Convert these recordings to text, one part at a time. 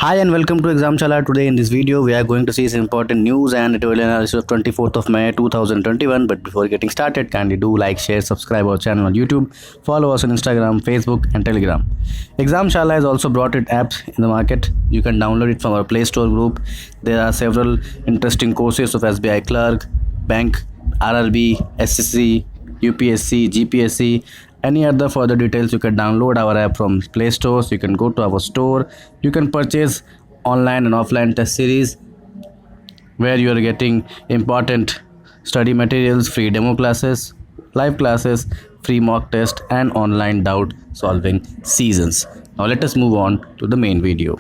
Hi and welcome to Examshala. Today in this video we are going to see some important news and editorial analysis of 24th of May 2021. But before getting started, kindly do like, share, subscribe our channel on YouTube, follow us on Instagram, Facebook and Telegram. Examshala has also brought its apps in the market. You can download it from our Play Store group. There are several interesting courses of SBI Clerk, Bank, RRB, SSC, UPSC, GPSC. Any other further details, you can download our app from Play Store. So you can go to our store. You can purchase online and offline test series where you are getting important study materials, free demo classes, live classes, free mock test and online doubt solving seasons. Now let us move on to the main video.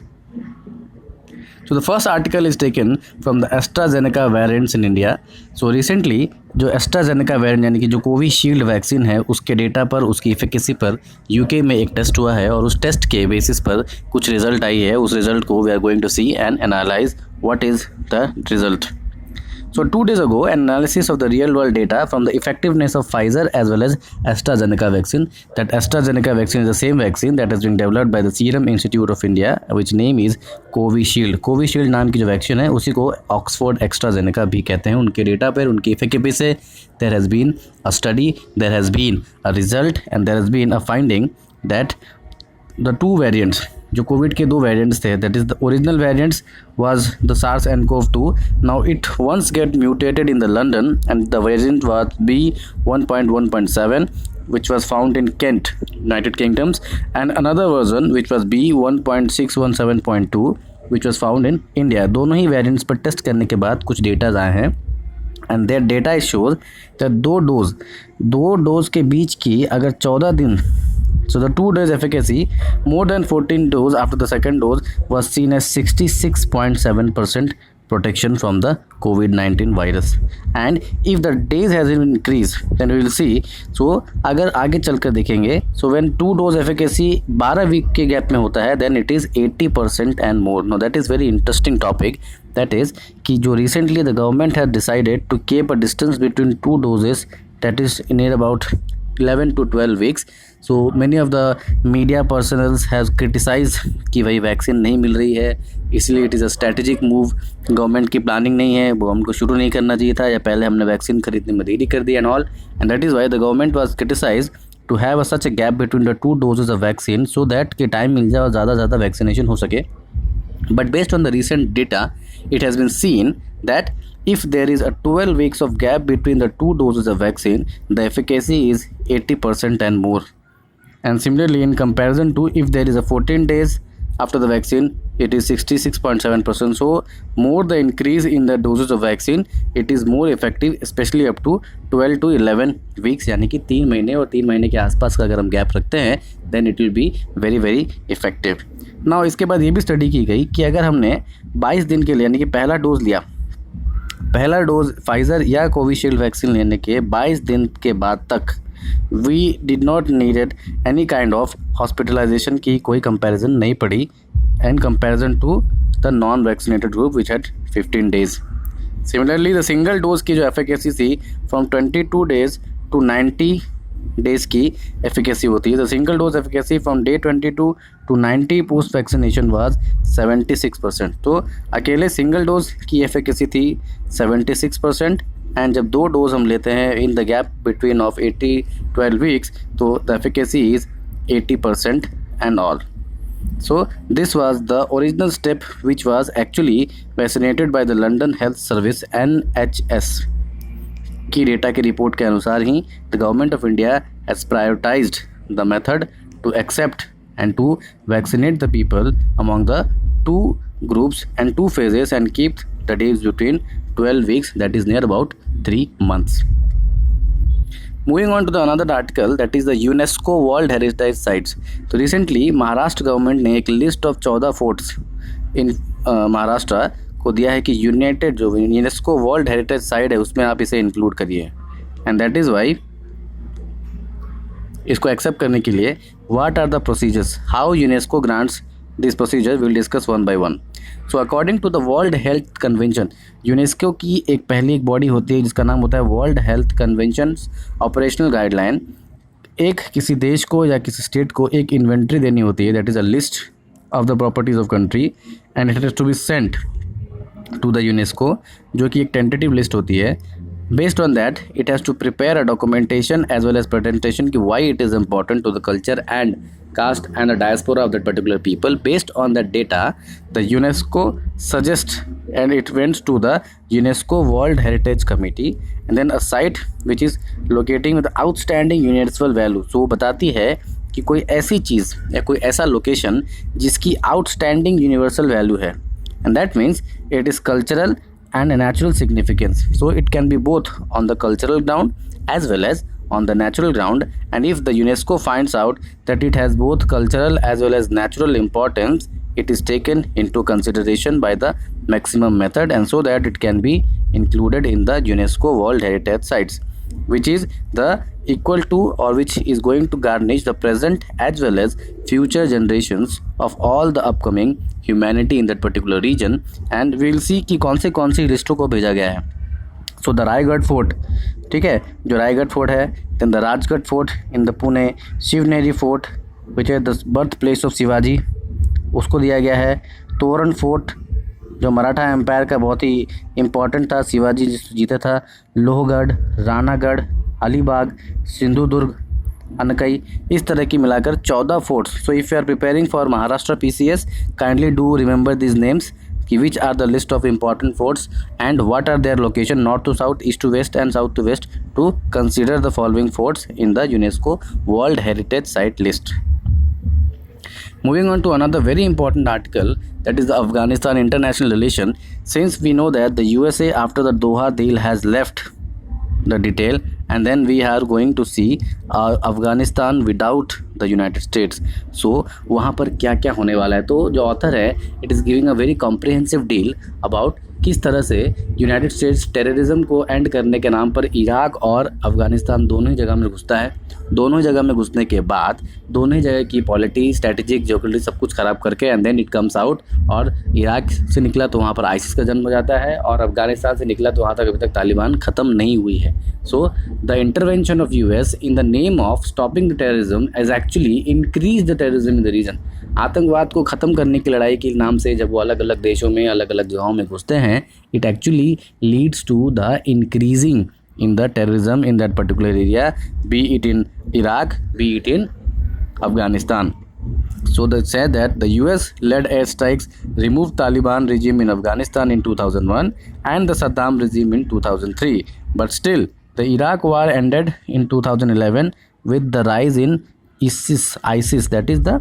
So the first article is taken from the AstraZeneca variants in India. So recently जो AstraZeneca variant यानी कि जो Covishield vaccine है उसके data पर, उसकी efficacy पर UK में एक टेस्ट हुआ है और उस टेस्ट के बेसिस पर कुछ रिजल्ट आई है. उस रिजल्ट को we are going to see and analyse what is the result. So 2 days ago, an analysis of the real-world data from the effectiveness of Pfizer as well as AstraZeneca vaccine. That AstraZeneca vaccine is the same vaccine that has been developed by the Serum Institute of India, which name is Covishield. Covishield नाम की जो vaccine है उसी को Oxford AstraZeneca भी कहते हैं. उनके डेटा पर, उनकी इफेक्टिविटी से there has been a study, there has been a result and there has been a finding that the two variants, जो कोविड के 2 वेरिएंट्स थे, that is the original variants was the SARS and CoV two. Now it once get mutated in the London and the variant was B1.1.7 which was found in Kent, United Kingdoms, and another version which was B1.617.2 which was found in India. दोनों ही variants पर test करने के बाद कुछ datas आए हैं and there data shows that दो dose के बीच की अगर 14 दिन, so the 2 days efficacy more than 14 dose after the second dose was seen as 66.7% protection from the COVID-19 virus. And if the days has increased then we will see. So अगर आगे चलकर देखेंगे, so when 2 dose efficacy 12 week के gap में होता है then it is 80% and more. Now that is very interesting topic. That is कि जो recently the government has decided to keep a distance between 2 doses, that is near about 11 to 12 weeks. So many of the media personals has criticized कि भाई vaccine नहीं मिल रही है, इसलिए it is a strategic move. Government की planning नहीं है, वो हमको शुरू नहीं करना चाहिए था, या पहले हमने वैक्सीन खरीदने में देरी कर दी and all. And that is why the government was criticise to have such a gap between the 2 doses of vaccine so that कि टाइम मिल जाए और ज़्यादा वैक्सीनेशन हो सके. But based on the recent data, it has been seen that if there is a 12 weeks of gap between the 2 doses of vaccine, the efficacy is 80% and more. And similarly, in comparison to if there is a 14 days after the vaccine, it is 66.7%. So more the increase in the doses of vaccine, it is more effective, especially up to 12 to 11 weeks. यानी कि 3 महीने और 3 महीने के आसपास का अगर हम गैप रखते हैं then it will be very effective. Now इसके बाद ये भी स्टडी की गई कि अगर हमने 22 दिन के लिए यानी कि पहला डोज फाइज़र या कोविशील्ड वैक्सीन लेने के 22 दिन के बाद तक we did not needed any kind of hospitalisation की कोई कंपैरिजन नहीं पड़ी in comparison to the non vaccinated group which had 15 days. Similarly the single dose की जो एफिकेसी थी फ्रॉम 22 डेज टू 90 डेज की एफिकेसी होती है. The single dose efficacy from day 22 to 90 post vaccination was 76%. तो अकेले सिंगल डोज की efficacy थी 76% एंड जब 2 डोज हम लेते हैं in the gap between of 12 weeks तो the efficacy is 80% and all. So this was the original step which was actually vaccinated by the London Health Service NHS की data की report के अनुसार ही the government of India has prioritised the method to accept and to vaccinate the people among the 2 groups and 2 phases and keep the days between 12 weeks, that is near about 3 months. Moving on to the another article, that is the UNESCO World Heritage Sites. तो recently Maharashtra government ने एक list of 14 forts इन महाराष्ट्र को दिया है कि United जो UNESCO world heritage site है उसमें आप इसे इंक्लूड करिए. एंड दैट इज़ वाई इसको एक्सेप्ट करने के लिए what are the procedures, how UNESCO grants this procedure, will discuss one by one. So according to the world health convention, UNESCO की एक बॉडी होती है जिसका नाम होता है world health convention operational guideline. एक किसी देश को या किसी स्टेट को एक इन्वेंट्री देनी होती है, that is a list of the properties of country and it has to be sent to the UNESCO, जो कि एक tentative list होती है. Based on that, it has to prepare a documentation as well as presentation कि why it is important to the culture and caste and the diaspora of that particular people. Based on that data, the UNESCO suggests and it went to the UNESCO World Heritage Committee and then a site which is locating with outstanding universal value. So बताती है कि कोई ऐसी चीज़ या कोई ऐसा location जिसकी outstanding universal value है, and that means it is cultural and a natural significance. So it can be both on the cultural ground as well as on the natural ground, and if the UNESCO finds out that it has both cultural as well as natural importance, it is taken into consideration by the maximum method, and so that it can be included in the UNESCO World Heritage Sites, which is the equal to or which is going to garnish the present as well as future generations of all the upcoming humanity in that particular region. And we will see कि कौन सी लिस्टों को भेजा गया है. So the Raigarh fort, ठीक है, जो Raigad fort है, then the Rajgad fort in the Pune, Shivneri fort which is the birth place of Shivaji, उसको दिया गया है. तोरण फोर्ट जो मराठा एम्पायर का बहुत ही इम्पॉर्टेंट था, शिवाजी जीता था. लोहगढ़, रानागढ़, अलीबाग, सिंधुदुर्ग, अनकई, इस तरह की मिलाकर 14 forts. So if you are preparing for Maharashtra PCS, kindly do remember this names कि which are the list of important forts and what are their location, north to south, east to west and south to west, to consider the following forts in the UNESCO world heritage site list. Moving on to another very important article, that is the Afghanistan international relation. Since we know that the USA after the Doha deal has left the detail, and then we are going to see Afghanistan without the United States. So वहाँ पर क्या क्या होने वाला है. तो जो author है, it is giving a very comprehensive deal about किस तरह से यूनाइटेड स्टेट्स टेररिज्म को एंड करने के नाम पर इराक और अफ़गानिस्तान दोनों ही जगह में घुसता है. दोनों जगह में घुसने के बाद दोनों ही जगह की पॉलिटी, स्ट्रैटेजिक, जियोपॉलिटी सब कुछ ख़राब करके and then it comes out. और इराक से निकला तो वहाँ पर आईसिस का जन्म हो जाता है, और अफ़गानिस्तान से निकला तो वहाँ तक अभी तक तालिबान ख़त्म नहीं हुई है. So the intervention of US in the name of stopping the terrorism has actually increase the terrorism in the region. आतंकवाद को ख़त्म करने की लड़ाई के नाम से जब वो अलग अलग देशों में, अलग अलग जगहों में घुसते हैं, it actually leads to the increasing in the terrorism in that particular area, be it in Iraq, be it in Afghanistan. So they said that the US-led airstrikes removed Taliban regime in Afghanistan in 2001 and the Saddam regime in 2003. But still, the Iraq war ended in 2011 with the rise in ISIS, that is the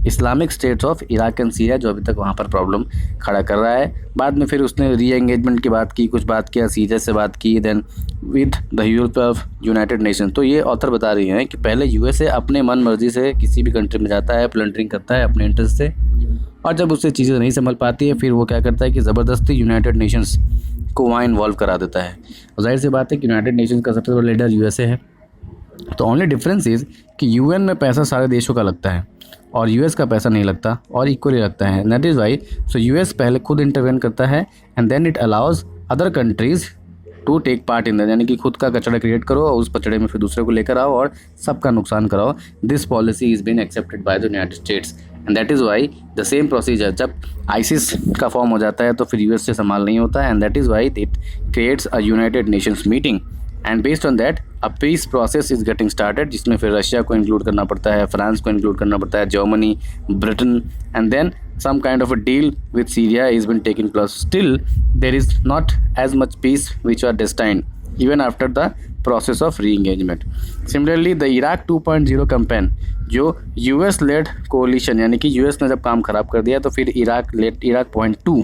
Islamic states of Iraq and Syria, जो अभी तक वहाँ पर problem खड़ा कर रहा है. बाद में फिर उसने री एंगेजमेंट की बात की, कुछ बात किया, सीरिया से बात की, then with the help of United Nation. तो ये ऑथर बता रही हैं कि पहले USA अपने मन मर्जी से किसी भी कंट्री में जाता है, प्लंडरिंग करता है अपने इंटरेस्ट से, और जब उससे चीज़ें नहीं संभल पाती है फिर वो क्या करता है कि ज़बरदस्ती यूनाइटेड नेशंस को वहाँ इन्वॉल्व करा देता है. और जाहिर सी बात है कि यूनाइटेड नेशंस का सबसे बड़ा लीडर USA है. तो ओनली डिफरेंस इज़ कि UN में पैसा सारे देशों का लगता है और US का पैसा नहीं लगता, और इक्वली लगता है. That is why so US पहले खुद इंटरवेन करता है and then it allows other countries to take part in that, यानी कि खुद का कचरा क्रिएट करो और उस कचड़े में फिर दूसरे को लेकर आओ और सबका नुकसान कराओ. This policy is been accepted by the United States and that is why the same procedure जब ISIS का फॉर्म हो जाता है तो फिर US से संभाल नहीं होता है, and that is why it creates a United Nations meeting, and based on that a peace process is getting started, जिसमें फिर रशिया को इंक्लूड करना पड़ता है, फ्रांस को इंक्लूड करना पड़ता है, Germany, Britain, and then some kind of a deal with Syria is been taking place. Still there is not as much peace which are destined even after the process of re-engagement. Similarly the Iraq 2.0 campaign, जो US led coalition, यानी कि US ने जब काम खराब कर दिया तो फिर Iraq 2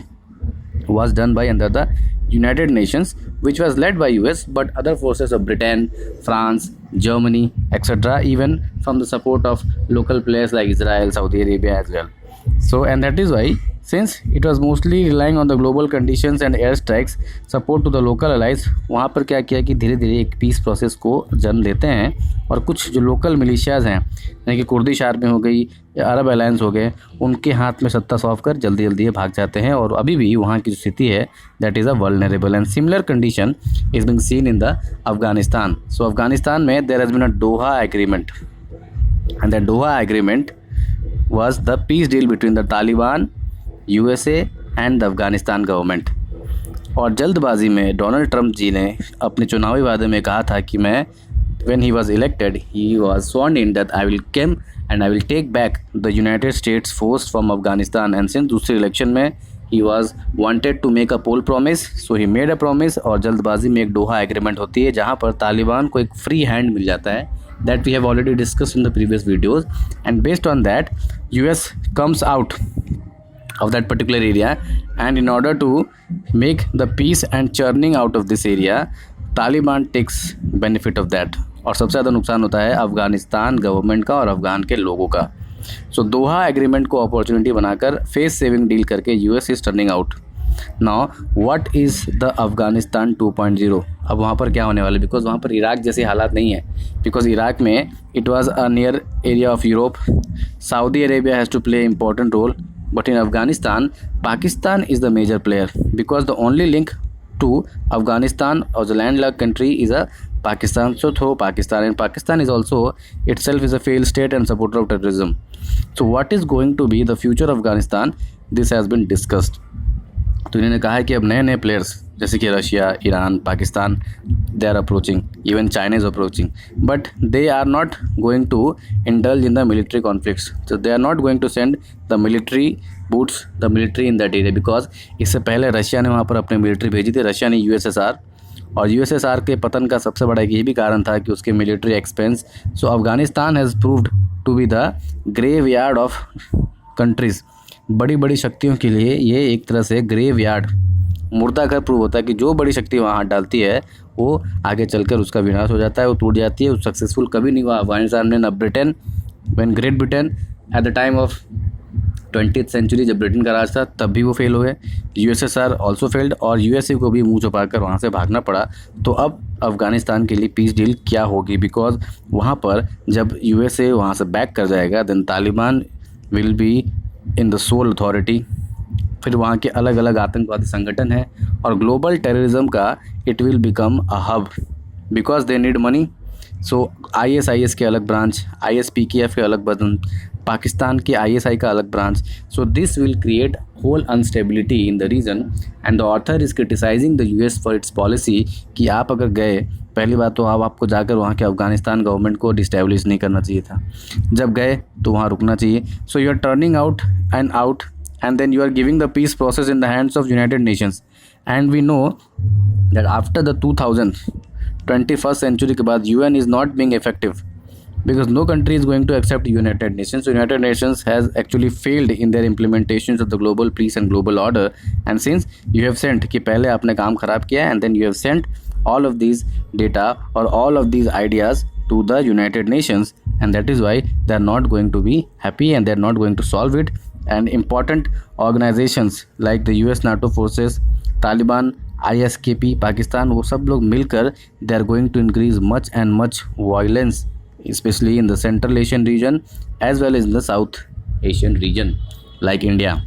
was done by under the United Nations, which was led by US but other forces of Britain, France, Germany, etc., even from the support of local players like Israel, Saudi Arabia as well. So, and that is why since it was mostly relying on the global conditions and airstrikes support to the local allies, वहाँ पर क्या किया कि धीरे धीरे एक peace process को जन्म देते हैं और कुछ जो लोकल मिलिशियाज़ हैं, यानी कि कुर्दिश आर्मी हो गई या अरब अलायंस हो गए, उनके हाथ में सत्ता सौंप कर जल्दी जल्दी भाग जाते हैं, और अभी भी वहाँ की जो स्थिति है that is a vulnerable. And similar condition is being seen in the Afghanistan. So Afghanistan में there has been a Doha agreement, and that Doha agreement was the peace deal between the Taliban, USA and the Afghanistan government. और जल्दबाजी में Donald Trump जी ने अपने चुनावी वादे में कहा था कि मैं when he was elected he was sworn in that I will come and I will take back the United States force from Afghanistan, and since दूसरे इलेक्शन में he was wanted to make a poll promise, so he made a promise. और जल्दबाजी में एक Doha agreement होती है जहाँ पर तालिबान को एक फ्री हैंड मिल जाता है, that we have already discussed in the previous videos, and based on that US comes out of that particular area, and in order to make the peace and churning out of this area, Taliban takes benefit of that. और सबसे ज़्यादा नुकसान होता है Afghanistan government का और अफ़गान के लोगों का. सो दोहा एग्रीमेंट को अपॉर्चुनिटी बनाकर फेस सेविंग डील करके US is turning out. Now what is the Afghanistan 2.0. अब वहाँ पर क्या होने वाला है, बिकॉज वहाँ पर इराक जैसे हालात नहीं है, बिकॉज इराक में it was a near area of Europe. Saudi Arabia has to play important role, but in Afghanistan Pakistan is the major player, because the only link to Afghanistan or the landlocked country is a Pakistan. So through Pakistan, and Pakistan is also itself is a failed state and supporter of terrorism. So what is going to be the future of Afghanistan? This has been discussed. तो इन्होंने कहा है कि अब नए नए players जैसे कि Russia, Iran, Pakistan, they are approaching, even China is approaching, but they are not going to indulge in the military conflicts. so they are not going to send the military boots, the military in that area, because इससे पहले Russia ने वहाँ पर अपने military भेजी थी, Russia ने USSR, और यूएसएसआर के पतन का सबसे बड़ा ये भी कारण था कि उसके military expense. So Afghanistan has proved to be the graveyard of countries. बड़ी बड़ी शक्तियों के लिए ये एक तरह से ग्रेव यार्ड, मुर्दा घर प्रूव होता है कि जो बड़ी शक्ति वहाँ हाथ डालती है वो आगे चलकर उसका विनाश हो जाता है, वो टूट जाती है, वो सक्सेसफुल कभी नहीं हुआ अफगानिस्तान में. न Britain, when Great Britain at the time of 20th century जब ब्रिटेन का राज था तब भी वो फेल हुए. यूएसएसआर ऑल्सो फेल्ड, और यूएसए को भी मुंह छुपाकर वहाँ से भागना पड़ा. तो अब अफगानिस्तान के लिए पीस डील क्या होगी, बिकॉज वहाँ पर जब यूएसए वहाँ से बैक कर जाएगा then Taliban will be in the sole authority. फिर वहाँ के अलग अलग आतंकवादी संगठन हैं और ग्लोबल टेररिज्म का it will become a hub, because they need money. So ISIS के अलग ब्रांच, आईएसपीकेएफ के अलग बदन, पाकिस्तान के आईएसआई का अलग branch. So this will create whole unstability in the region, and the author is criticising the US for its policy कि आप अगर गए, पहली बात तो आपको जाकर वहाँ के अफगानिस्तान गवर्नमेंट को डिस्टेब्लिश नहीं करना चाहिए था, जब गए तो वहाँ रुकना चाहिए. So you are turning out and then you are giving the peace process in the hands of United Nations, and we know that after the 21st century के बाद UN is not being effective, because no country is going to accept United Nations. So United Nations has actually failed in their implementations of the global peace and global order, and since you have sent कि पहले आपने काम ख़राब किया and then you have sent all of these data or all of these ideas to the United Nations, and that is why they are not going to be happy and they are not going to solve it. And important organizations like the US NATO forces, Taliban, ISKP, Pakistan, वो सब लोग मिलकर they are going to increase much and much violence, especially in the Central Asian region as well as in the South Asian region like India,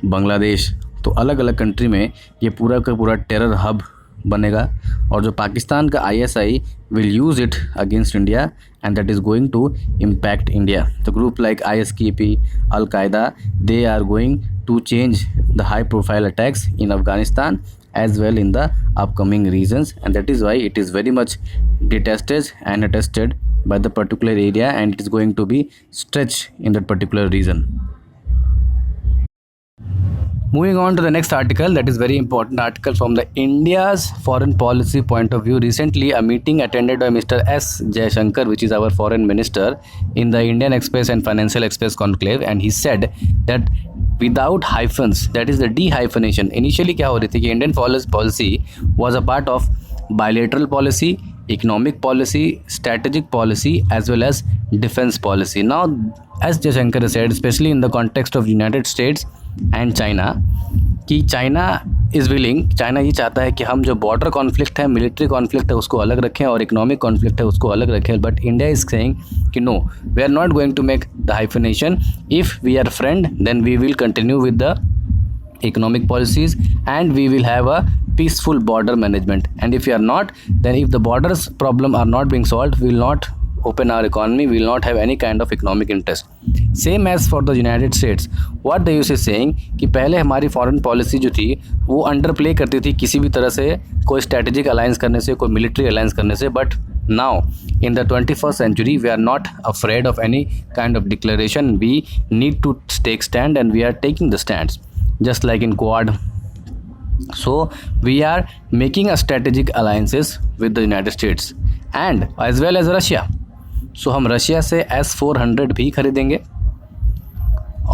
Bangladesh. तो अलग अलग country में ये पूरा का पूरा टेरर हब बनेगा, और जो पाकिस्तान का ISI will use it against India, and that is going to impact India. The group like ISKP, al Qaeda, they are going to change the high profile attacks in Afghanistan as well in the upcoming regions, and that is why it is very much detested and attested by the particular area, and it is going to be stretched in that particular region. Moving on to the next article, that is very important article from the India's foreign policy point of view. Recently, a meeting attended by Mr. S. Jaishankar, which is our foreign minister, in the Indian Express and Financial Express conclave, and he said that without hyphens, that is the dehyphenation. Initially क्या हो रही थी कि Indian policy was a part of bilateral policy, economic policy, strategic policy, as well as defense policy. Now, as Jaishankar said, especially in the context of United States and China, कि China is willing, China ये चाहता है कि हम जो border conflict है, military conflict है, उसको अलग रखें और इकोनॉमिक कॉन्फ्लिक्ट है उसको अलग रखें. बट इंडिया इज़ सेइंग कि no, we are not going to make the hyphenation. If we are friend then we will continue with the economic policies and we will have a peaceful border management, and if you are not, then if the borders problem are not being solved, we will not open our economy, we will not have any kind of economic interest. Same as for the United States. What the US is saying कि पहले हमारी foreign policy जो थी वो under play करती थी किसी भी तरह से कोई स्ट्रेटेजिक अलायंस करने से, कोई मिलिट्री अलायंस करने से, but now in the 21st century we are not afraid of any kind of declaration. We need to take stand and we are taking the stands just like in Quad. So we are making a strategic alliances with the United States and as well as Russia. So हम Russia से S-400 भी खरीदेंगे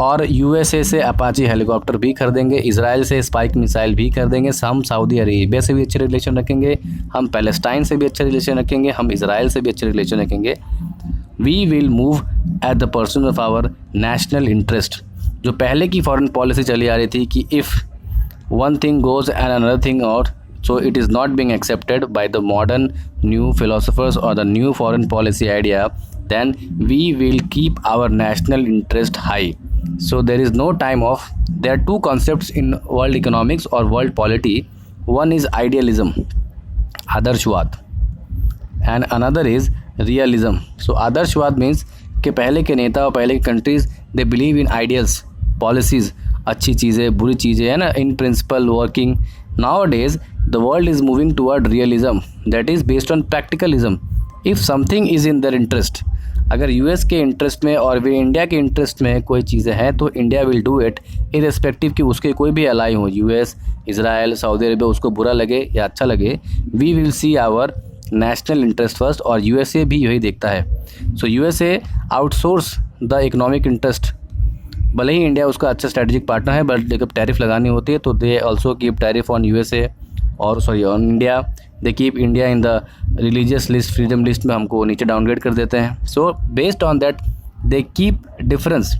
और USA से Apache helicopter भी खरीदेंगे, Israel से spike missile भी खरीदेंगे, हम सऊदी अरेबिया से भी अच्छे रिलेशन रखेंगे, हम पैलेस्टाइन से भी अच्छे रिलेशन रखेंगे, हम इजराइल से भी अच्छे रिलेशन रखेंगे. We will move at the person of our national interest. जो पहले की फॉरेन पॉलिसी चली आ रही थी कि if one thing goes and another thing out, so it is not being accepted by the modern new philosophers or the new foreign policy idea, then we will keep our national interest high. So there is no time off. There are two concepts in world economics or world polity. One is idealism, आदर्शवाद, and another is realism. So आदर्शवाद means कि पहले के नेता और पहले के countries they believe in ideals, policies, अच्छी चीज़ें बुरी चीज़ें है ना, in principle working. Nowadays the world is moving toward realism, that is based on practicalism. If something is in their interest, अगर यूएस के इंटरेस्ट में और वे इंडिया के इंटरेस्ट में कोई चीज़ें हैं तो India will do it irrespective कि उसके कोई भी अलाई हो, यूएस, इजराइल, सऊदी अरेबिया, उसको बुरा लगे या अच्छा लगे, we will see our national interest first. और यूएसए भी यही देखता है. So USA outsource the economic interest. भले ही इंडिया उसका अच्छा स्ट्रेटेजिक पार्टनर है, बट जब टैरिफ लगानी होती है तो they also keep tariff on USA और on India. They keep India in the religious list, freedom list में हमको नीचे डाउनग्रेड कर देते हैं. So based on that they keep difference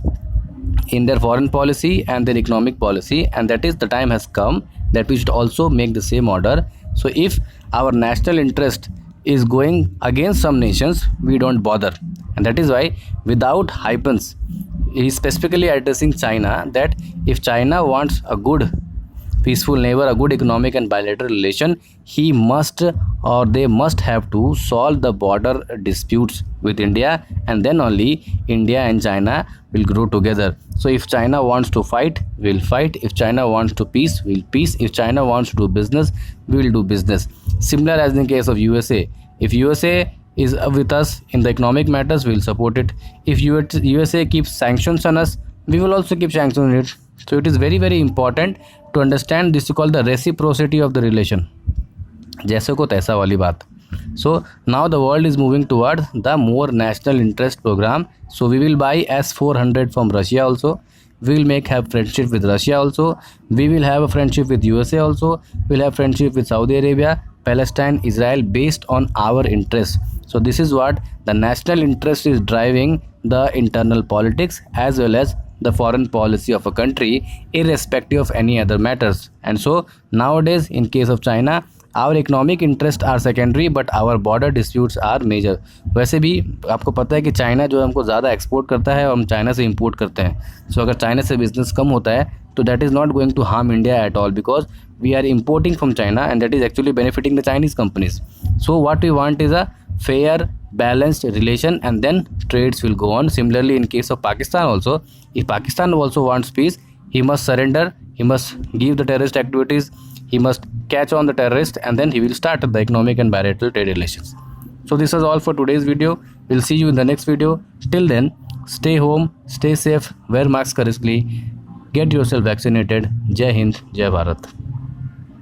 in their foreign policy and their economic policy, and that is the time has come that we should also make the same order. So if our national interest is going against some nations, we don't bother, and that is why without hyphens he is specifically addressing China, that if China wants a good peaceful neighbor, a good economic and bilateral relation, he must or they must have to solve the border disputes with India, and then only India and China will grow together. So if China wants to fight, we'll fight. If China wants to peace, we'll peace. If China wants to do business, we will do business. Similar as in the case of USA. If USA is with us in the economic matters, we'll support it. If USA keeps sanctions on us, we will also keep sanctions on it. So it is very very important to understand this is called the reciprocity of the relation. जैसे को तैसा वाली बात. So now the world is moving toward the more national interest program. So we will buy S-400 from Russia also. We will have friendship with Russia also. We will have a friendship with USA also. We will have friendship with Saudi Arabia, Palestine, Israel based on our interests. So this is what the national interest is driving the internal politics as well as the foreign policy of a country irrespective of any other matters. And so nowadays in case of China, our economic interests are secondary but our border disputes are major. वैसे भी आपको पता है कि China जो है हमको ज़्यादा एक्सपोर्ट करता है और हम चाइना से इंपोर्ट करते हैं. सो अगर चाइना से बिजनेस कम होता है तो that is not going to harm India at all, because we are importing from China and that is actually benefiting the Chinese companies. So what we want is a fair balanced relation and then trades will go on. Similarly in case of Pakistan also, if Pakistan also wants peace, he must surrender, he must give the terrorist activities, he must catch on the terrorist, and then he will start the economic and bilateral trade relations. So this is all for today's video. We'll see you in the next video. Till then, stay home, stay safe, wear masks correctly, get yourself vaccinated. Jai Hind, Jai Bharat.